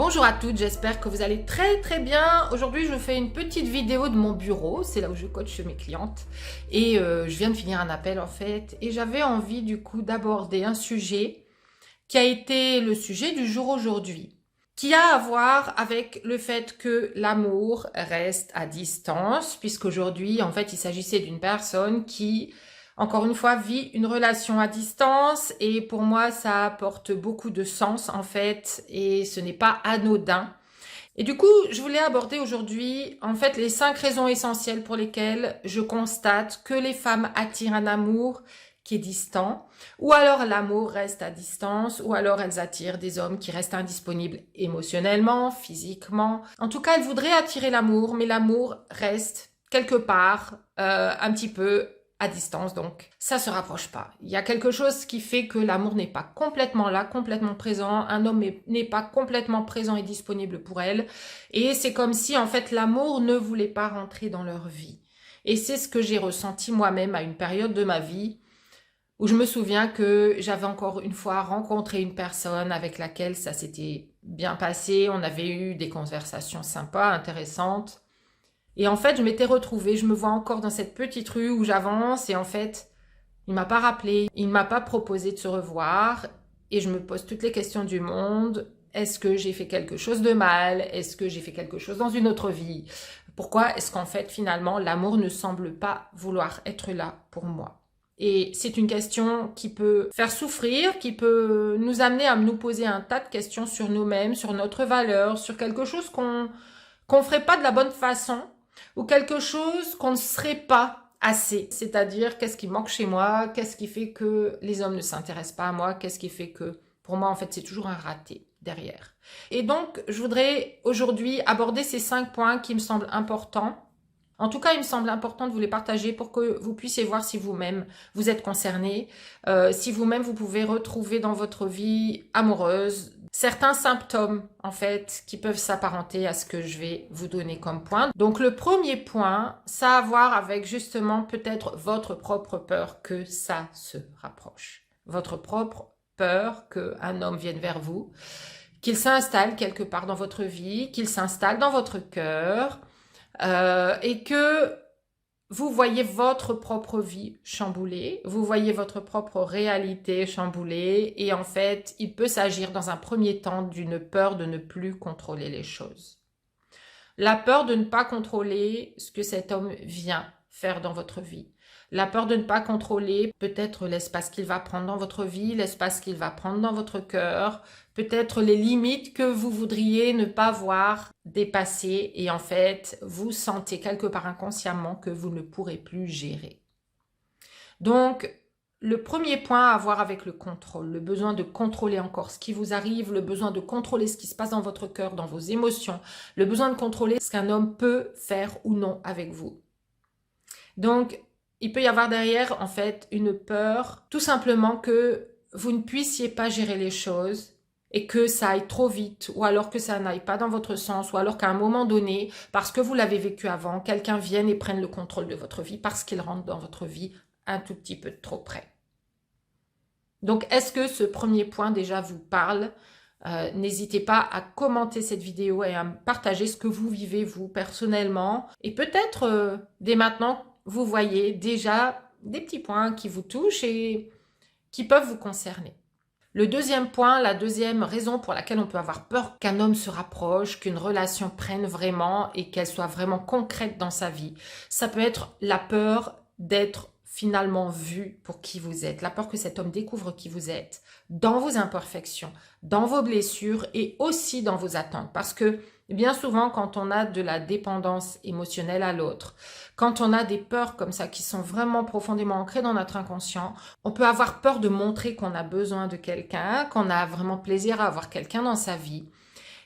Bonjour à toutes, j'espère que vous allez très bien. Aujourd'hui, je fais une petite vidéo de mon bureau, c'est là où je coach mes clientes. Et je viens de finir un appel en fait. Et j'avais envie du coup d'aborder un sujet qui a été le sujet du jour aujourd'hui. Qui a à voir avec le fait que l'amour reste à distance. Puisqu'aujourd'hui, en fait, il s'agissait d'une personne qui... Encore une fois, vit une relation à distance et pour moi, ça apporte beaucoup de sens en fait et ce n'est pas anodin. Et du coup, je voulais aborder aujourd'hui en fait les 5 raisons essentielles pour lesquelles je constate que les femmes attirent un amour qui est distant, ou alors l'amour reste à distance, ou alors elles attirent des hommes qui restent indisponibles émotionnellement, physiquement. En tout cas, elles voudraient attirer l'amour, mais l'amour reste quelque part un petit peu à distance, donc ça se rapproche pas. Il y a quelque chose qui fait que l'amour n'est pas complètement là, complètement présent. Un homme n'est pas complètement présent et disponible pour elle. Et c'est comme si, en fait, l'amour ne voulait pas rentrer dans leur vie. Et c'est ce que j'ai ressenti moi-même à une période de ma vie où je me souviens que j'avais encore une fois rencontré une personne avec laquelle ça s'était bien passé. On avait eu des conversations sympas, intéressantes. Et en fait, je m'étais retrouvée, je me vois encore dans cette petite rue où j'avance et en fait, il m'a pas rappelé, il m'a pas proposé de se revoir et je me pose toutes les questions du monde. Est-ce que j'ai fait quelque chose de mal? Est-ce que j'ai fait quelque chose dans une autre vie? Pourquoi est-ce qu'en fait, finalement, l'amour ne semble pas vouloir être là pour moi? Et c'est une question qui peut faire souffrir, qui peut nous amener à nous poser un tas de questions sur nous-mêmes, sur notre valeur, sur quelque chose qu'on ferait pas de la bonne façon, ou quelque chose qu'on ne serait pas assez. C'est-à-dire, qu'est-ce qui manque chez moi? Qu'est-ce qui fait que les hommes ne s'intéressent pas à moi? Qu'est-ce qui fait que, pour moi, en fait, c'est toujours un raté derrière. Et donc, je voudrais aujourd'hui aborder ces 5 points qui me semblent importants. En tout cas, il me semble important de vous les partager pour que vous puissiez voir si vous-même vous êtes concerné, si vous-même vous pouvez retrouver dans votre vie amoureuse certains symptômes en fait qui peuvent s'apparenter à ce que je vais vous donner comme point. Donc le premier point, ça a à voir avec justement peut-être votre propre peur que ça se rapproche. Votre propre peur qu'un homme vienne vers vous, qu'il s'installe quelque part dans votre vie, qu'il s'installe dans votre cœur, et que vous voyez votre propre vie chamboulée, vous voyez votre propre réalité chamboulée, et en fait, il peut s'agir dans un premier temps d'une peur de ne plus contrôler les choses. La peur de ne pas contrôler ce que cet homme vient faire dans votre vie. La peur de ne pas contrôler peut-être l'espace qu'il va prendre dans votre vie, l'espace qu'il va prendre dans votre cœur, peut-être les limites que vous voudriez ne pas voir dépasser et en fait, vous sentez quelque part inconsciemment que vous ne pourrez plus gérer. Donc, le premier point à voir avec le contrôle, le besoin de contrôler encore ce qui vous arrive, le besoin de contrôler ce qui se passe dans votre cœur, dans vos émotions, le besoin de contrôler ce qu'un homme peut faire ou non avec vous. Donc, il peut y avoir derrière, en fait, une peur, tout simplement que vous ne puissiez pas gérer les choses et que ça aille trop vite, ou alors que ça n'aille pas dans votre sens, ou alors qu'à un moment donné, parce que vous l'avez vécu avant, quelqu'un vienne et prenne le contrôle de votre vie parce qu'il rentre dans votre vie un tout petit peu de trop près. Donc, est-ce que ce premier point déjà vous parle? N'hésitez pas à commenter cette vidéo et à me partager ce que vous vivez, vous, personnellement. Et peut-être, dès maintenant, vous voyez déjà des petits points qui vous touchent et qui peuvent vous concerner. Le deuxième point, la deuxième raison pour laquelle on peut avoir peur qu'un homme se rapproche, qu'une relation prenne vraiment et qu'elle soit vraiment concrète dans sa vie, ça peut être la peur d'être finalement vu pour qui vous êtes, la peur que cet homme découvre qui vous êtes, dans vos imperfections, dans vos blessures et aussi dans vos attentes. Parce que bien souvent, quand on a de la dépendance émotionnelle à l'autre, quand on a des peurs comme ça qui sont vraiment profondément ancrées dans notre inconscient, on peut avoir peur de montrer qu'on a besoin de quelqu'un, qu'on a vraiment plaisir à avoir quelqu'un dans sa vie.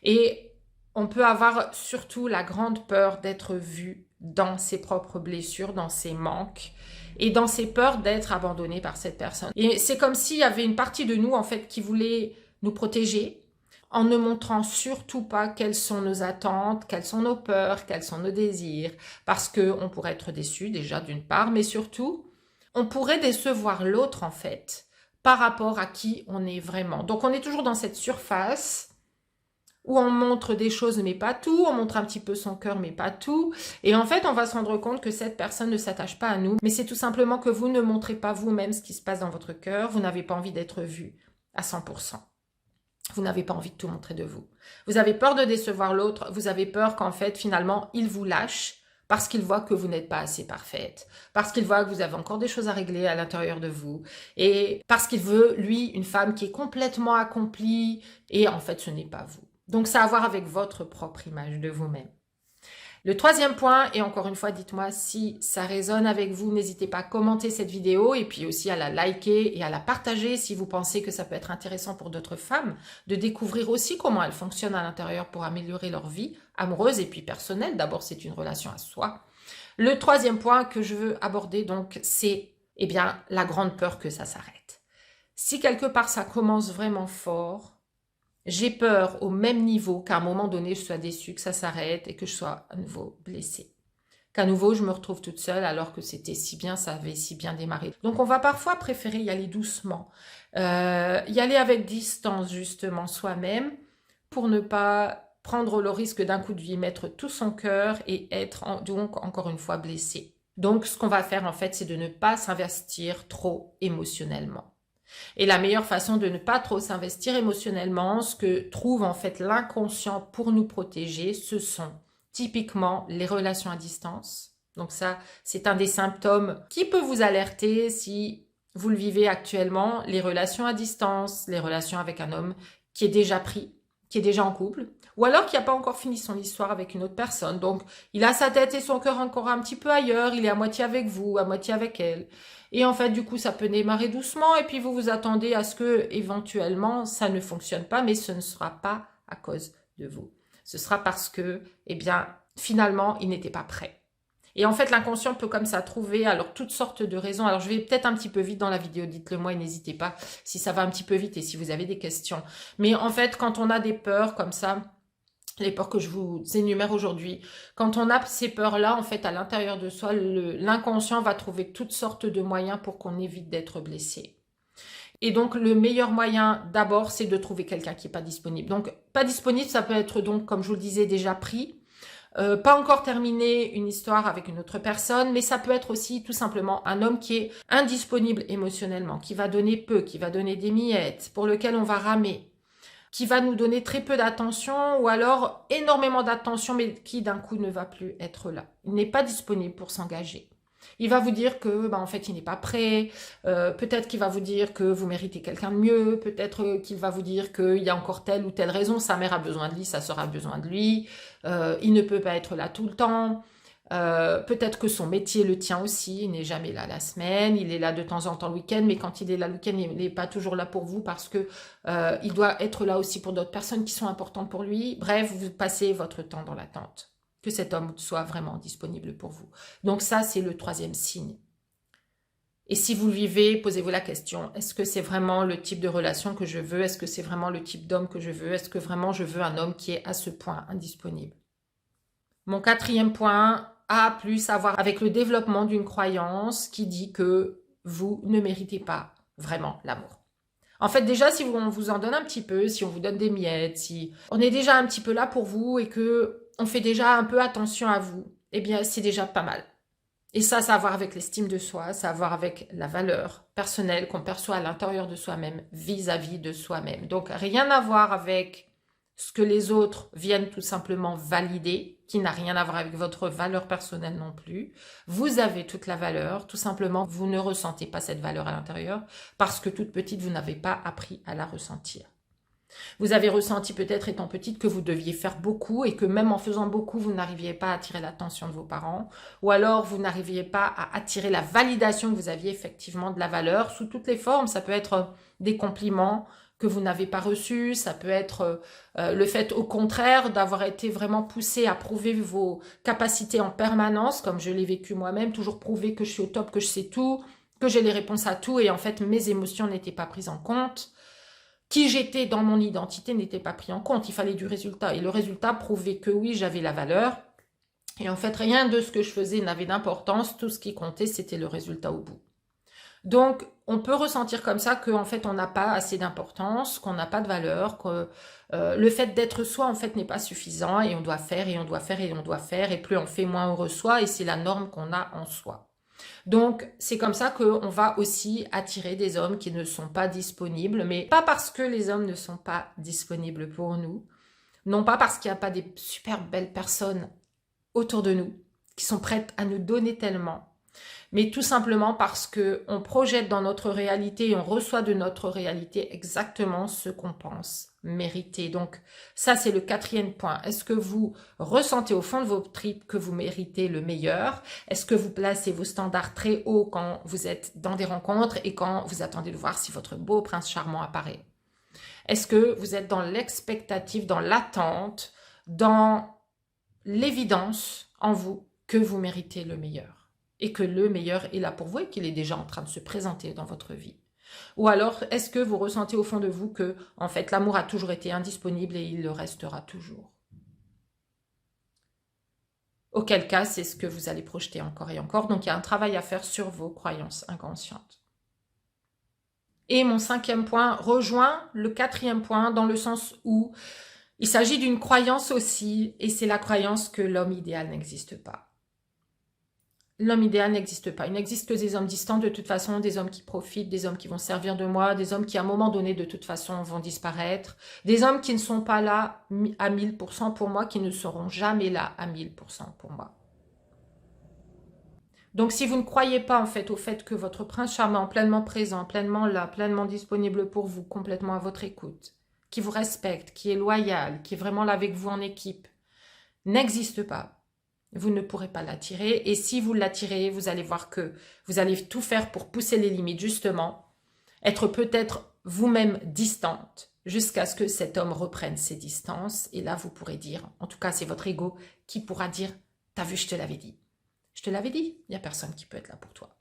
Et on peut avoir surtout la grande peur d'être vu dans ses propres blessures, dans ses manques et dans ses peurs d'être abandonné par cette personne. Et c'est comme s'il y avait une partie de nous en fait qui voulait nous protéger en ne montrant surtout pas quelles sont nos attentes, quelles sont nos peurs, quels sont nos désirs, parce qu'on pourrait être déçu déjà d'une part, mais surtout, on pourrait décevoir l'autre en fait, par rapport à qui on est vraiment. Donc on est toujours dans cette surface où on montre des choses mais pas tout, on montre un petit peu son cœur mais pas tout. Et en fait, on va se rendre compte que cette personne ne s'attache pas à nous, mais c'est tout simplement que vous ne montrez pas vous-même ce qui se passe dans votre cœur, vous n'avez pas envie d'être vu à 100%. Vous n'avez pas envie de tout montrer de vous. Vous avez peur de décevoir l'autre, vous avez peur qu'en fait, finalement, il vous lâche parce qu'il voit que vous n'êtes pas assez parfaite, parce qu'il voit que vous avez encore des choses à régler à l'intérieur de vous, et parce qu'il veut, lui, une femme qui est complètement accomplie, et en fait, ce n'est pas vous. Donc, ça a à voir avec votre propre image de vous-même. Le troisième point, et encore une fois, dites-moi si ça résonne avec vous, n'hésitez pas à commenter cette vidéo et puis aussi à la liker et à la partager si vous pensez que ça peut être intéressant pour d'autres femmes de découvrir aussi comment elles fonctionnent à l'intérieur pour améliorer leur vie amoureuse et puis personnelle. D'abord, c'est une relation à soi. Le troisième point que je veux aborder, donc, c'est la grande peur que ça s'arrête. Si quelque part ça commence vraiment fort, j'ai peur au même niveau qu'à un moment donné, je sois déçue, que ça s'arrête et que je sois à nouveau blessée. Qu'à nouveau, je me retrouve toute seule alors que c'était si bien, ça avait si bien démarré. Donc, on va parfois préférer y aller doucement, y aller avec distance justement soi-même pour ne pas prendre le risque d'un coup de y mettre tout son cœur et être donc encore une fois blessé. Donc, ce qu'on va faire en fait, c'est de ne pas s'investir trop émotionnellement. Et la meilleure façon de ne pas trop s'investir émotionnellement, ce que trouve en fait l'inconscient pour nous protéger, ce sont typiquement les relations à distance. Donc ça, c'est un des symptômes qui peut vous alerter si vous le vivez actuellement, les relations à distance, les relations avec un homme qui est déjà pris, qui est déjà en couple, ou alors qui n'a pas encore fini son histoire avec une autre personne. Donc, il a sa tête et son cœur encore un petit peu ailleurs, il est à moitié avec vous, à moitié avec elle. Et en fait, du coup, ça peut démarrer doucement et puis vous vous attendez à ce que, éventuellement, ça ne fonctionne pas, mais ce ne sera pas à cause de vous. Ce sera parce que, finalement, il n'était pas prêt. Et en fait, l'inconscient peut comme ça trouver alors toutes sortes de raisons. Alors, je vais peut-être un petit peu vite dans la vidéo, dites-le moi et n'hésitez pas si ça va un petit peu vite et si vous avez des questions. Mais en fait, quand on a des peurs comme ça, les peurs que je vous énumère aujourd'hui, quand on a ces peurs-là, en fait, à l'intérieur de soi, l'inconscient va trouver toutes sortes de moyens pour qu'on évite d'être blessé. Et donc, le meilleur moyen, d'abord, c'est de trouver quelqu'un qui n'est pas disponible. Donc, pas disponible, ça peut être donc, comme je vous le disais, déjà pris, pas encore terminé une histoire avec une autre personne, mais ça peut être aussi tout simplement un homme qui est indisponible émotionnellement, qui va donner peu, qui va donner des miettes, pour lequel on va ramer, qui va nous donner très peu d'attention ou alors énormément d'attention, mais qui d'un coup ne va plus être là. Il n'est pas disponible pour s'engager. Il va vous dire que, en fait, il n'est pas prêt. Peut-être qu'il va vous dire que vous méritez quelqu'un de mieux. Peut-être qu'il va vous dire qu'il y a encore telle ou telle raison. Sa mère a besoin de lui, sa sœur a besoin de lui. Il ne peut pas être là tout le temps. Peut-être que son métier le tient aussi. Il n'est jamais là la semaine. Il est là de temps en temps le week-end. Mais quand il est là le week-end, il n'est pas toujours là pour vous parce que il doit être là aussi pour d'autres personnes qui sont importantes pour lui. Bref, vous passez votre temps dans l'attente que cet homme soit vraiment disponible pour vous. Donc ça, c'est le troisième signe. Et si vous le vivez, posez-vous la question, est-ce que c'est vraiment le type de relation que je veux? Est-ce que c'est vraiment le type d'homme que je veux? Est-ce que vraiment je veux un homme qui est à ce point indisponible? Mon quatrième point a plus à voir avec le développement d'une croyance qui dit que vous ne méritez pas vraiment l'amour. En fait, déjà, si on vous en donne un petit peu, si on vous donne des miettes, si on est déjà un petit peu là pour vous et que on fait déjà un peu attention à vous, eh bien, c'est déjà pas mal. Et ça a à voir avec l'estime de soi, ça a à voir avec la valeur personnelle qu'on perçoit à l'intérieur de soi-même, vis-à-vis de soi-même. Donc, rien à voir avec ce que les autres viennent tout simplement valider, qui n'a rien à voir avec votre valeur personnelle non plus. Vous avez toute la valeur, tout simplement, vous ne ressentez pas cette valeur à l'intérieur parce que toute petite, vous n'avez pas appris à la ressentir. Vous avez ressenti peut-être étant petite que vous deviez faire beaucoup et que même en faisant beaucoup, vous n'arriviez pas à attirer l'attention de vos parents ou alors vous n'arriviez pas à attirer la validation que vous aviez effectivement de la valeur sous toutes les formes. Ça peut être des compliments que vous n'avez pas reçus, ça peut être le fait au contraire d'avoir été vraiment poussé à prouver vos capacités en permanence, comme je l'ai vécu moi-même, toujours prouver que je suis au top, que je sais tout, que j'ai les réponses à tout et en fait mes émotions n'étaient pas prises en compte. Qui j'étais dans mon identité n'était pas pris en compte, il fallait du résultat. Et le résultat prouvait que oui, j'avais la valeur. Et en fait, rien de ce que je faisais n'avait d'importance. Tout ce qui comptait, c'était le résultat au bout. Donc, on peut ressentir comme ça qu'en fait, on n'a pas assez d'importance, qu'on n'a pas de valeur, que le fait d'être soi, en fait, n'est pas suffisant et on doit faire et on doit faire et on doit faire et plus on fait, moins on reçoit et c'est la norme qu'on a en soi. Donc, c'est comme ça qu'on va aussi attirer des hommes qui ne sont pas disponibles, mais pas parce que les hommes ne sont pas disponibles pour nous, non pas parce qu'il n'y a pas des super belles personnes autour de nous qui sont prêtes à nous donner tellement, mais tout simplement parce qu'on projette dans notre réalité et on reçoit de notre réalité exactement ce qu'on pense mériter. Donc ça, c'est le 4e point. Est-ce que vous ressentez au fond de vos tripes que vous méritez le meilleur? Est-ce que vous placez vos standards très haut quand vous êtes dans des rencontres et quand vous attendez de voir si votre beau prince charmant apparaît? Est-ce que vous êtes dans l'expectative, dans l'attente, dans l'évidence en vous que vous méritez le meilleur? Et que le meilleur est là pour vous et qu'il est déjà en train de se présenter dans votre vie? Ou alors, est-ce que vous ressentez au fond de vous que, en fait, l'amour a toujours été indisponible et il le restera toujours? Auquel cas, c'est ce que vous allez projeter encore et encore. Donc, il y a un travail à faire sur vos croyances inconscientes. Et mon 5e point rejoint le 4e point dans le sens où il s'agit d'une croyance aussi, et c'est la croyance que l'homme idéal n'existe pas. L'homme idéal n'existe pas. Il n'existe que des hommes distants de toute façon, des hommes qui profitent, des hommes qui vont servir de moi, des hommes qui à un moment donné de toute façon vont disparaître, des hommes qui ne sont pas là à 1000% pour moi, qui ne seront jamais là à 1000% pour moi. Donc si vous ne croyez pas en fait au fait que votre prince charmant, pleinement présent, pleinement là, pleinement disponible pour vous, complètement à votre écoute, qui vous respecte, qui est loyal, qui est vraiment là avec vous en équipe, n'existe pas, vous ne pourrez pas l'attirer. Et si vous l'attirez, vous allez voir que vous allez tout faire pour pousser les limites, justement, être peut-être vous-même distante, jusqu'à ce que cet homme reprenne ses distances. Et là, vous pourrez dire, en tout cas, c'est votre ego qui pourra dire, t'as vu, je te l'avais dit. Je te l'avais dit, il n'y a personne qui peut être là pour toi.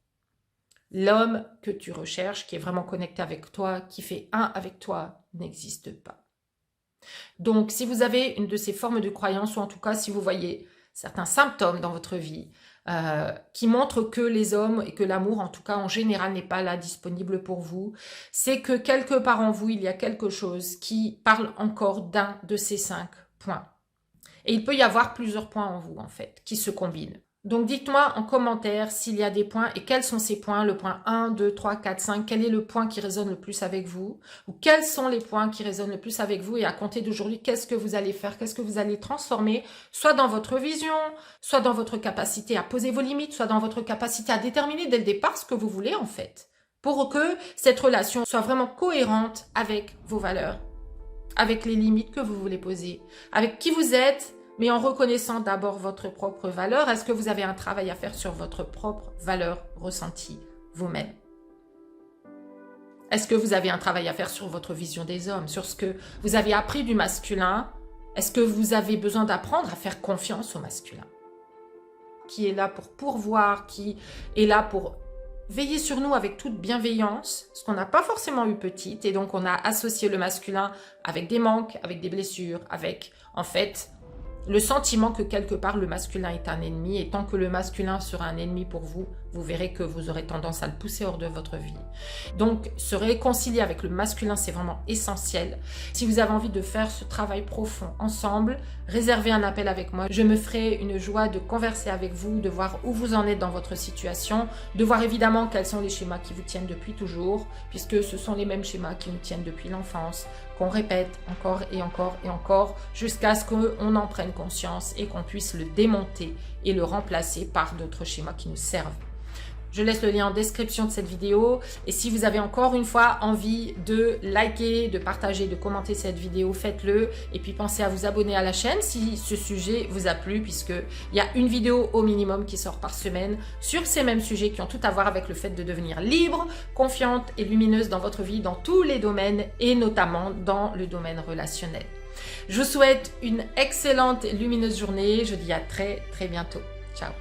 L'homme que tu recherches, qui est vraiment connecté avec toi, qui fait un avec toi, n'existe pas. Donc, si vous avez une de ces formes de croyance, ou en tout cas, si vous voyez certains symptômes dans votre vie qui montrent que les hommes et que l'amour, en tout cas en général, n'est pas là disponible pour vous, c'est que quelque part en vous, il y a quelque chose qui parle encore d'un de ces 5 points. Et il peut y avoir plusieurs points en vous, en fait, qui se combinent. Donc, dites-moi en commentaire s'il y a des points et quels sont ces points, le point 1, 2, 3, 4, 5, quel est le point qui résonne le plus avec vous ou quels sont les points qui résonnent le plus avec vous et à compter d'aujourd'hui, qu'est-ce que vous allez faire, qu'est-ce que vous allez transformer, soit dans votre vision, soit dans votre capacité à poser vos limites, soit dans votre capacité à déterminer dès le départ ce que vous voulez en fait, pour que cette relation soit vraiment cohérente avec vos valeurs, avec les limites que vous voulez poser, avec qui vous êtes, mais en reconnaissant d'abord votre propre valeur. Est-ce que vous avez un travail à faire sur votre propre valeur ressentie vous-même? Est-ce que vous avez un travail à faire sur votre vision des hommes, sur ce que vous avez appris du masculin? Est-ce que vous avez besoin d'apprendre à faire confiance au masculin, qui est là pour pourvoir, qui est là pour veiller sur nous avec toute bienveillance, ce qu'on n'a pas forcément eu petite, et donc on a associé le masculin avec des manques, avec des blessures, avec en fait le sentiment que quelque part le masculin est un ennemi, et tant que le masculin sera un ennemi pour vous, vous verrez que vous aurez tendance à le pousser hors de votre vie. Donc, se réconcilier avec le masculin, c'est vraiment essentiel. Si vous avez envie de faire ce travail profond ensemble, réservez un appel avec moi. Je me ferai une joie de converser avec vous, de voir où vous en êtes dans votre situation, de voir évidemment quels sont les schémas qui vous tiennent depuis toujours, puisque ce sont les mêmes schémas qui nous tiennent depuis l'enfance, qu'on répète encore et encore et encore, jusqu'à ce qu'on en prenne conscience et qu'on puisse le démonter et le remplacer par d'autres schémas qui nous servent. Je laisse le lien en description de cette vidéo. Et si vous avez encore une fois envie de liker, de partager, de commenter cette vidéo, faites-le. Et puis pensez à vous abonner à la chaîne si ce sujet vous a plu, puisqu'il y a une vidéo au minimum qui sort par semaine sur ces mêmes sujets qui ont tout à voir avec le fait de devenir libre, confiante et lumineuse dans votre vie, dans tous les domaines et notamment dans le domaine relationnel. Je vous souhaite une excellente et lumineuse journée. Je vous dis à très bientôt. Ciao.